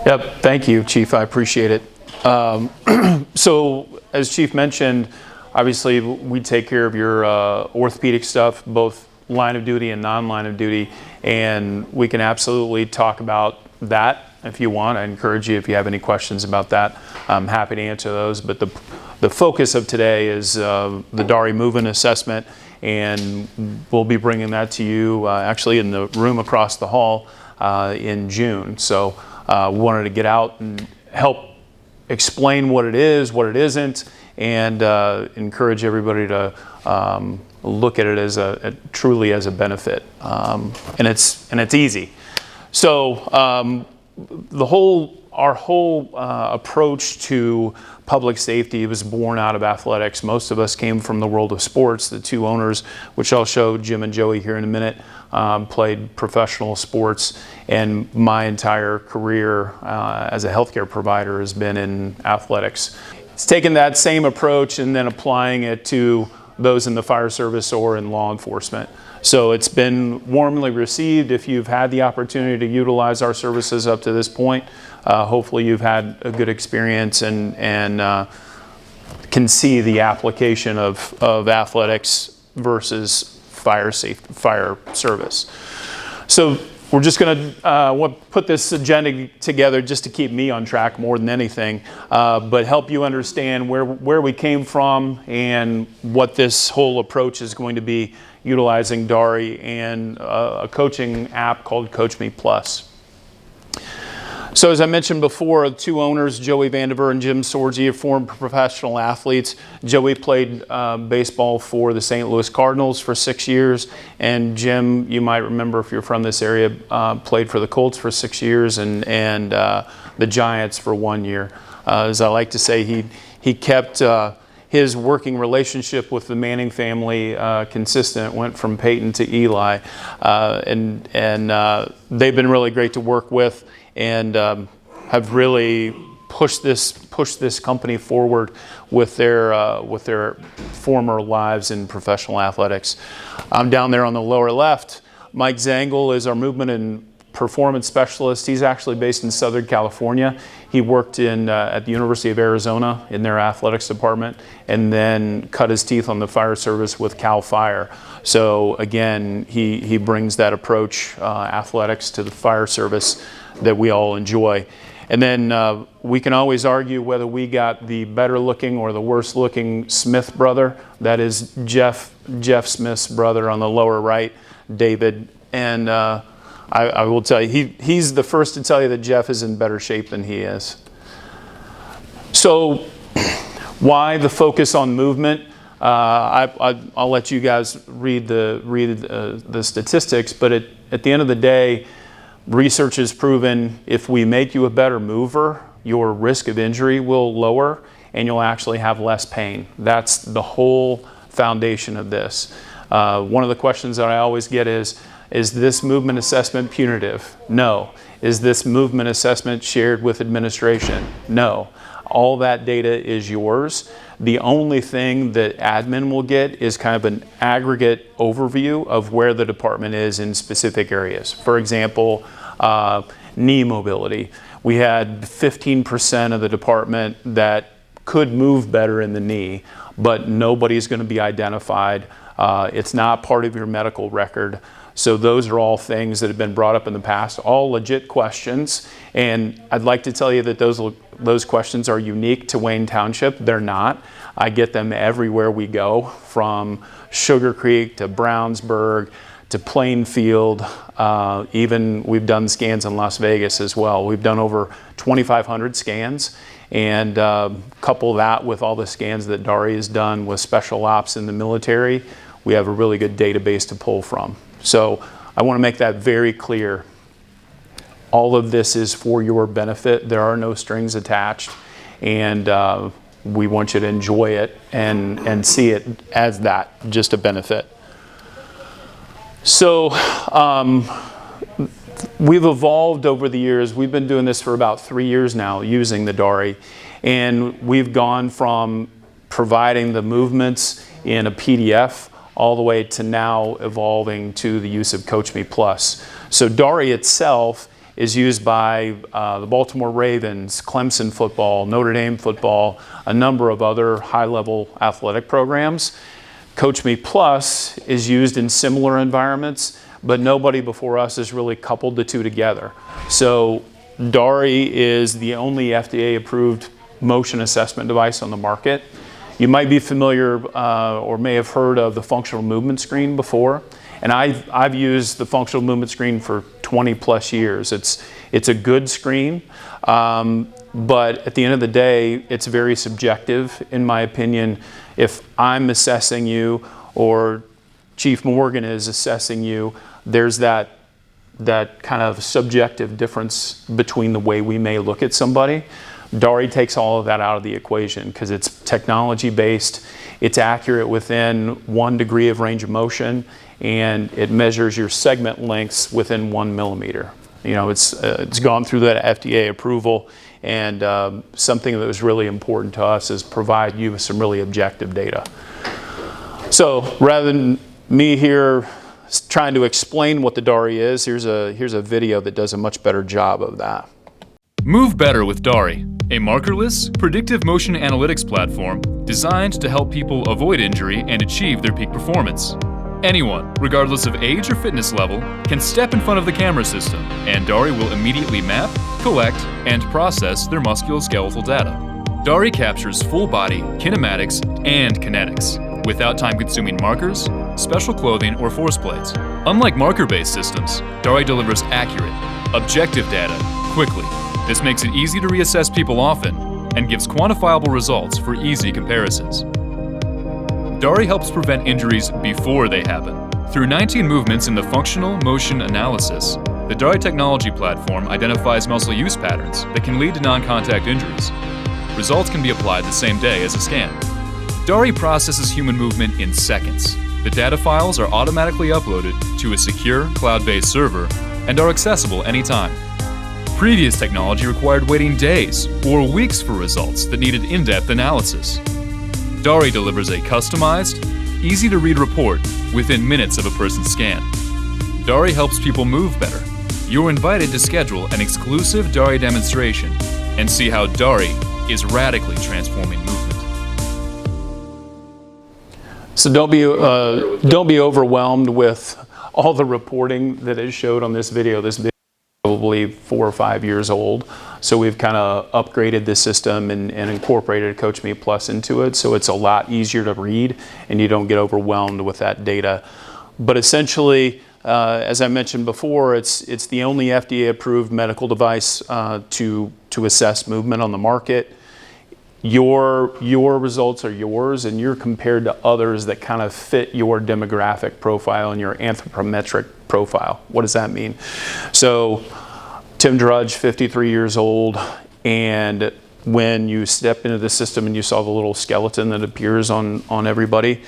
Yep, thank you, Chief. I appreciate it. So, as Chief mentioned, obviously we take care of your orthopedic stuff, both line of duty and non-line of duty, and we can absolutely talk about that if you want. I encourage you, if you have any questions about that, I'm happy to answer those. But the focus of today is the DARI movement assessment, and we'll be bringing that to you actually in the room across the hall in June. So we wanted to get out and help explain what it is, what it isn't, and encourage everybody to look at it as truly as a benefit, and it's easy. So our whole approach to public safety was born out of athletics. Most of us came from the world of sports. The two owners, which I'll show, Jim and Joey, here in a minute, played professional sports, and my entire career as a healthcare provider has been in athletics. It's taken that same approach and then applying it to those in the fire service or in law enforcement. So it's been warmly received. If you've had the opportunity to utilize our services up to this point, hopefully you've had a good experience and can see the application of athletics versus fire service. So we're just going to put this agenda together just to keep me on track more than anything, but help you understand where we came from and what this whole approach is going to be, utilizing DARI and a coaching app called Coach Me Plus. So as I mentioned before, the two owners, Joey Vandiver and Jim Sorgi, are former professional athletes. Joey played baseball for the St. Louis Cardinals for 6 years, and Jim, you might remember if you're from this area, played for the Colts for 6 years and the Giants for 1 year. As I like to say, he kept his working relationship with the Manning family consistent. Went from Peyton to Eli, and they've been really great to work with, and have really pushed this company forward with their former lives in professional athletics. I'm down there on the lower left. Mike Zangle is our movement and performance specialist. He's actually based in Southern California. He worked at the University of Arizona in their athletics department, and then cut his teeth on the fire service with Cal Fire. So again, he brings that approach, athletics to the fire service, that we all enjoy. And then we can always argue whether we got the better looking or the worse looking Smith brother. That is Jeff Smith's brother on the lower right, David. And I will tell you, he's the first to tell you that Jeff is in better shape than he is. So why the focus on movement? I'll let you guys read the statistics, but at the end of the day, research has proven if we make you a better mover, your risk of injury will lower and you'll actually have less pain. That's the whole foundation of this. One of the questions that I always get is this movement assessment punitive? No. Is this movement assessment shared with administration? No. All that data is yours. The only thing that admin will get is kind of an aggregate overview of where the department is in specific areas. For example, knee mobility. We had 15% of the department that could move better in the knee, but nobody's going to be identified. It's not part of your medical record. So those are all things that have been brought up in the past, all legit questions. And I'd like to tell you that those questions are unique to Wayne Township. They're not. I get them everywhere we go, from Sugar Creek to Brownsburg to Plainfield. Even we've done scans in Las Vegas as well. We've done over 2,500 scans, and couple that with all the scans that DARI has done with special ops in the military, we have a really good database to pull from. So I want to make that very clear. All of this is for your benefit. There are no strings attached, and we want you to enjoy it and see it as that, just a benefit. So we've evolved over the years. We've been doing this for about 3 years now, using the DARI, and we've gone from providing the movements in a PDF all the way to now evolving to the use of Coach Me Plus. So DARI itself is used by the Baltimore Ravens, Clemson football, Notre Dame football, a number of other high-level athletic programs. Coach Me Plus is used in similar environments, but nobody before us has really coupled the two together. So DARI is the only FDA-approved motion assessment device on the market. You might be familiar or may have heard of the functional movement screen before. And I've used the functional movement screen for 20 plus years. It's a good screen, but at the end of the day, it's very subjective, in my opinion. If I'm assessing you or Chief Morgan is assessing you, there's that kind of subjective difference between the way we may look at somebody. DARI takes all of that out of the equation because it's technology-based, it's accurate within 1 degree of range of motion, and it measures your segment lengths within 1 millimeter. You know, it's gone through that FDA approval, and something that was really important to us is provide you with some really objective data. So rather than me here trying to explain what the DARI is, here's a video that does a much better job of that. Move better with DARI, a markerless, predictive motion analytics platform designed to help people avoid injury and achieve their peak performance. Anyone, regardless of age or fitness level, can step in front of the camera system, and DARI will immediately map, collect, and process their musculoskeletal data. DARI captures full body, kinematics, and kinetics, without time-consuming markers, special clothing, or force plates. Unlike marker-based systems, DARI delivers accurate, objective data quickly. This makes it easy to reassess people often and gives quantifiable results for easy comparisons. DARI helps prevent injuries before they happen. Through 19 movements in the functional motion analysis, the DARI technology platform identifies muscle use patterns that can lead to non-contact injuries. Results can be applied the same day as a scan. DARI processes human movement in seconds. The data files are automatically uploaded to a secure, cloud-based server and are accessible anytime. Previous technology required waiting days or weeks for results that needed in-depth analysis. DARI delivers a customized, easy-to-read report within minutes of a person's scan. DARI helps people move better. You're invited to schedule an exclusive DARI demonstration and see how DARI is radically transforming movement. So don't be overwhelmed with all the reporting that is showed on this video. This video is probably 4 or 5 years old. So we've kind of upgraded the system and incorporated Coach Me Plus into it. So it's a lot easier to read and you don't get overwhelmed with that data. But essentially, as I mentioned before, it's the only FDA approved medical device to assess movement on the market. Your results are yours, and you're compared to others that kind of fit your demographic profile and your anthropometric profile. What does that mean? So Tim Drudge, 53 years old, and when you step into the system and you saw the little skeleton that appears on everybody,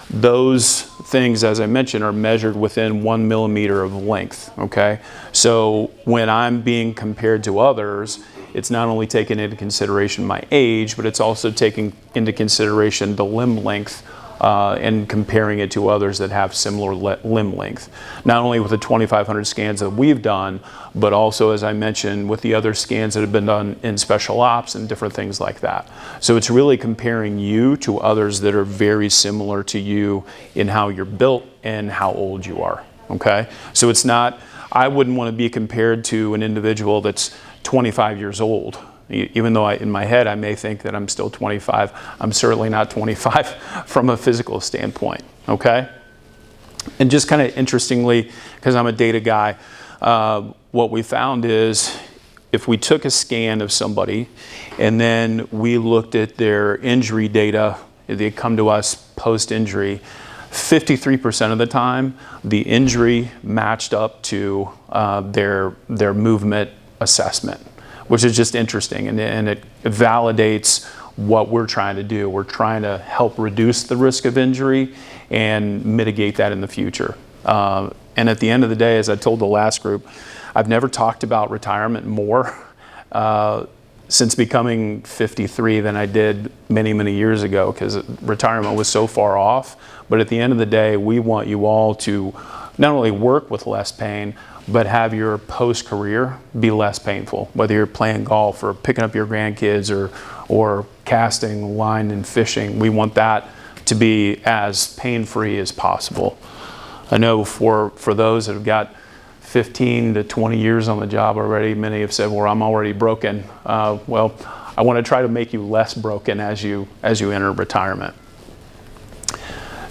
those things, as I mentioned, are measured within 1 millimeter of length, okay? So when I'm being compared to others, it's not only taking into consideration my age, but it's also taking into consideration the limb length and comparing it to others that have similar limb length. Not only with the 2,500 scans that we've done, but also, as I mentioned, with the other scans that have been done in special ops and different things like that. So it's really comparing you to others that are very similar to you in how you're built and how old you are, okay? So it's not, I wouldn't want to be compared to an individual that's 25 years old. Even though in my head I may think that I'm still 25, I'm certainly not 25 from a physical standpoint, okay? And just kind of interestingly, because I'm a data guy, what we found is if we took a scan of somebody and then we looked at their injury data, they come to us post-injury, 53% of the time the injury matched up to their movement assessment, which is just interesting, and it validates what we're trying to do. We're trying to help reduce the risk of injury and mitigate that in the future. And at the end of the day, as I told the last group, I've never talked about retirement more since becoming 53 than I did many, many years ago, because retirement was so far off. But at the end of the day, we want you all to not only work with less pain, but have your post-career be less painful, whether you're playing golf or picking up your grandkids or casting, line, and fishing. We want that to be as pain-free as possible. I know for those that have got 15 to 20 years on the job already, many have said, well, I'm already broken. Well, I want to try to make you less broken as you enter retirement.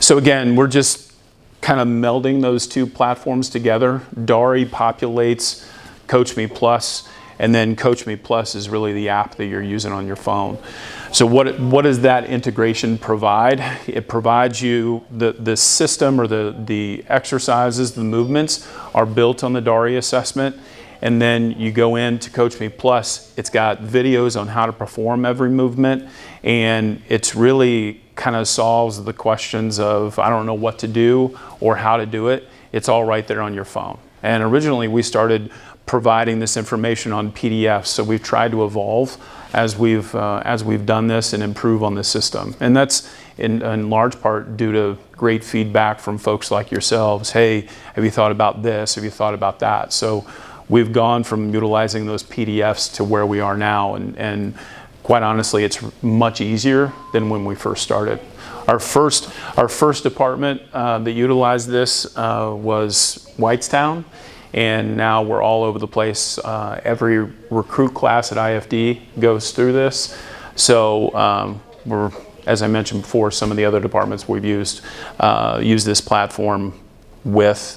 So again, we're just kind of melding those two platforms together. DARI populates Coach Me Plus, and then Coach Me Plus is really the app that you're using on your phone. So what does that integration provide? It provides you the system, or the exercises, the movements are built on the DARI assessment, and then you go into Coach Me Plus. It's got videos on how to perform every movement, and it's really kind of solves the questions of, I don't know what to do or how to do it. It's all right there on your phone. And originally we started providing this information on PDFs, so we've tried to evolve as we've done this and improve on the system. And that's in large part due to great feedback from folks like yourselves. Hey, have you thought about this? Have you thought about that? So we've gone from utilizing those PDFs to where we are now, and quite honestly, it's much easier than when we first started. Our first department that utilized this was Whitestown, and now we're all over the place. Every recruit class at IFD goes through this. So we're, as I mentioned before, some of the other departments we've used this platform with.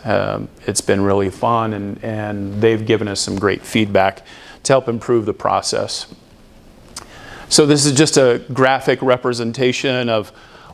It's been really fun, and they've given us some great feedback to help improve the process. So this is just a graphic representation of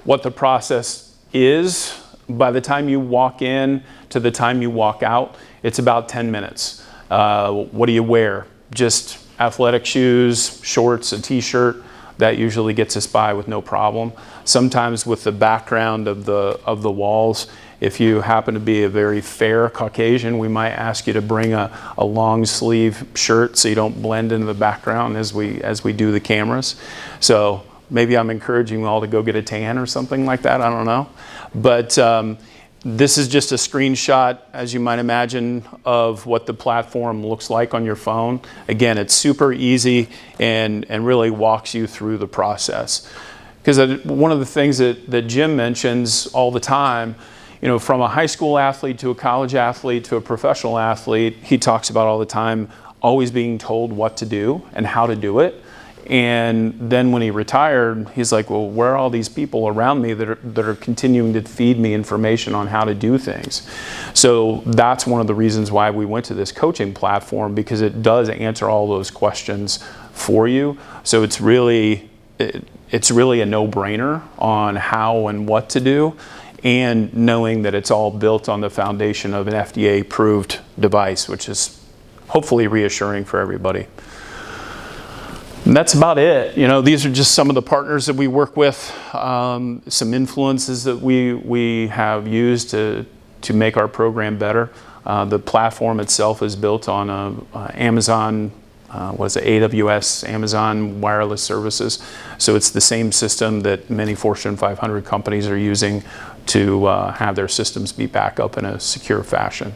what the process is. By the time you walk in to the time you walk out, it's about 10 minutes. What do you wear? Just athletic shoes, shorts, a t-shirt. That usually gets us by with no problem. Sometimes with the background of the walls, if you happen to be a very fair Caucasian, we might ask you to bring a long sleeve shirt so you don't blend into the background as we do the cameras. So maybe I'm encouraging you all to go get a tan or something like that, I don't know. But this is just a screenshot, as you might imagine, of what the platform looks like on your phone. Again, it's super easy and really walks you through the process. Because one of the things that Jim mentions all the time, you know, from a high school athlete to a college athlete to a professional athlete, he talks about all the time always being told what to do and how to do it. And then when he retired, he's like, well, where are all these people around me that are continuing to feed me information on how to do things? So that's one of the reasons why we went to this coaching platform, because it does answer all those questions for you. So it's really a no-brainer on how and what to do, and knowing that it's all built on the foundation of an FDA-approved device, which is hopefully reassuring for everybody. And that's about it. You know, these are just some of the partners that we work with, some influences that we have used to make our program better. The platform itself is built on Amazon, AWS, Amazon Wireless Services. So it's the same system that many Fortune 500 companies are using to have their systems be back up in a secure fashion.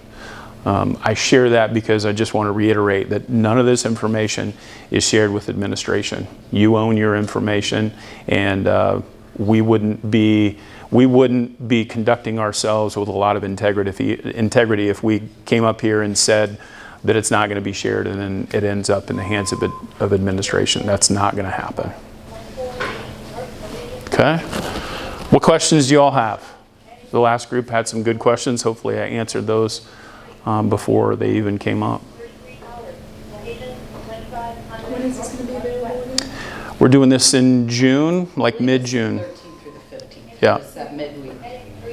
I share that because I just want to reiterate that none of this information is shared with administration. You own your information, and we wouldn't be conducting ourselves with a lot of integrity if we came up here and said that it's not going to be shared and then it ends up in the hands of administration. That's not going to happen. Okay? What questions do you all have? The last group had some good questions. Hopefully I answered those before they even came up. When is this going to be available again? We're doing this in June, like mid-June. 13th through the 15th. Yeah. It's that midweek.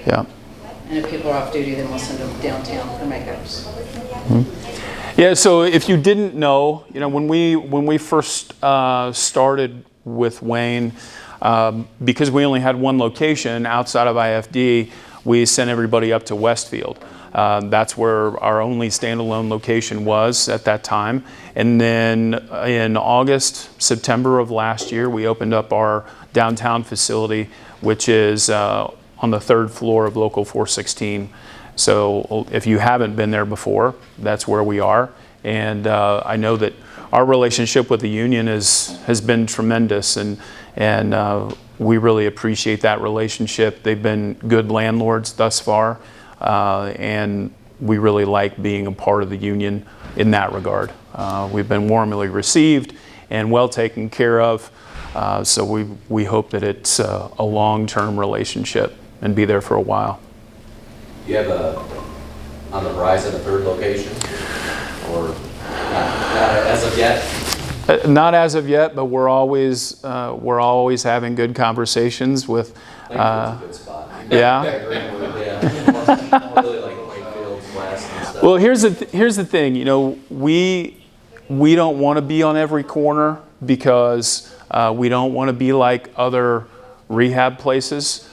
Yeah. And if people are off duty, then we'll send them downtown for makeups. Mm-hmm. Yeah, so if you didn't know, you know, when we first started with Wayne, because we only had one location outside of IFD, we sent everybody up to Westfield. That's where our only standalone location was at that time. And then in August, September of last year, we opened up our downtown facility, which is on the 3rd floor of Local 416. So if you haven't been there before, that's where we are. And I know that our relationship with the union has been tremendous, and we really appreciate that relationship. They've been good landlords thus far, and we really like being a part of the union in that regard. We've been warmly received and well taken care of, so we hope that it's a long-term relationship and be there for a while. Do you have on the horizon a third location, or not as of yet? Not as of yet, but we're always having good conversations with. I think it's a good spot. Yeah. Yeah. Really like Whitefields, West, and stuff. Well, here's the thing. You know, we don't want to be on every corner because we don't want to be like other rehab places.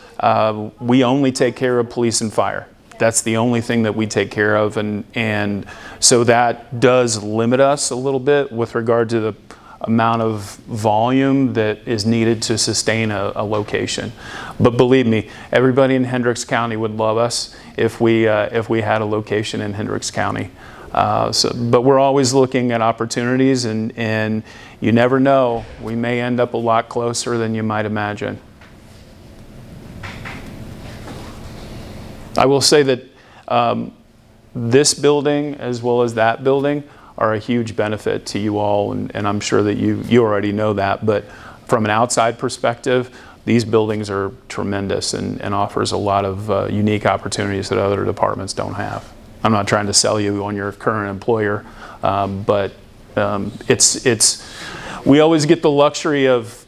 We only take care of police and fire. That's the only thing that we take care of, and so that does limit us a little bit with regard to the amount of volume that is needed to sustain a location. But believe me, everybody in Hendricks County would love us if we had a location in Hendricks County. But we're always looking at opportunities, and you never know, we may end up a lot closer than you might imagine. I will say that this building as well as that building are a huge benefit to you all, and I'm sure that you already know that, but from an outside perspective, these buildings are tremendous and offers a lot of unique opportunities that other departments don't have. I'm not trying to sell you on your current employer, but we always get the luxury of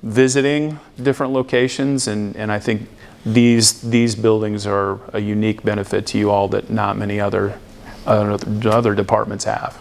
visiting different locations, and I think these buildings are a unique benefit to you all that not many other departments have.